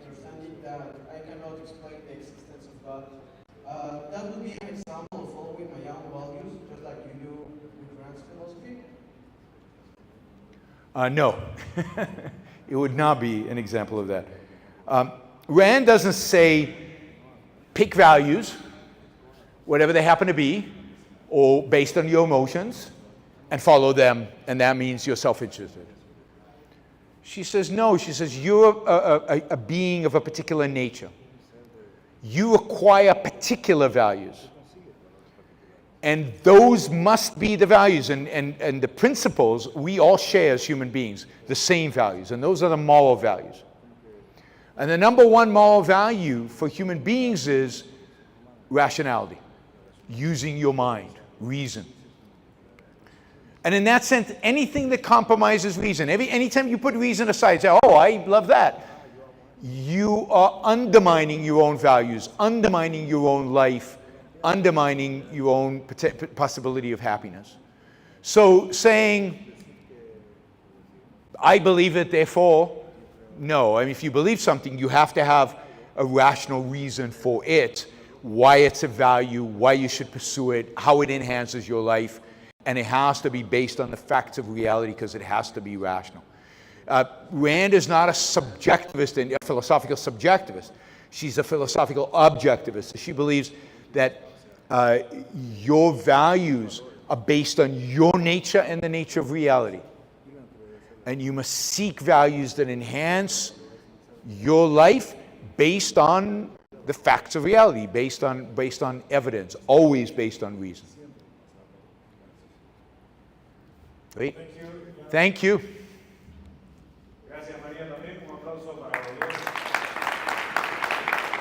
understanding that I cannot explain the existence of God, that would be an example of following my own values, just like you do with Rand's philosophy. No, it would not be an example of that. Rand doesn't say pick values, whatever they happen to be, or based on your emotions, and follow them, and that means you're self-interested. She says, no. She says, you're a being of a particular nature. You acquire particular values. And those must be the values. And the principles we all share as human beings, the same values. And those are the moral values. And the number one moral value for human beings is rationality. Using your mind, reason. And in that sense, anything that compromises reason, anytime you put reason aside, say, oh, I love that, you are undermining your own values, undermining your own life, undermining your own possibility of happiness. So saying, I believe it, therefore, no. I mean, if you believe something, you have to have a rational reason for it, why it's a value, why you should pursue it, how it enhances your life, and it has to be based on the facts of reality because it has to be rational. Rand is not a subjectivist and a philosophical subjectivist. She's a philosophical objectivist. She believes that your values are based on your nature and the nature of reality. And you must seek values that enhance your life based on the facts of reality, based on evidence, always based on reason. Great. Thank you.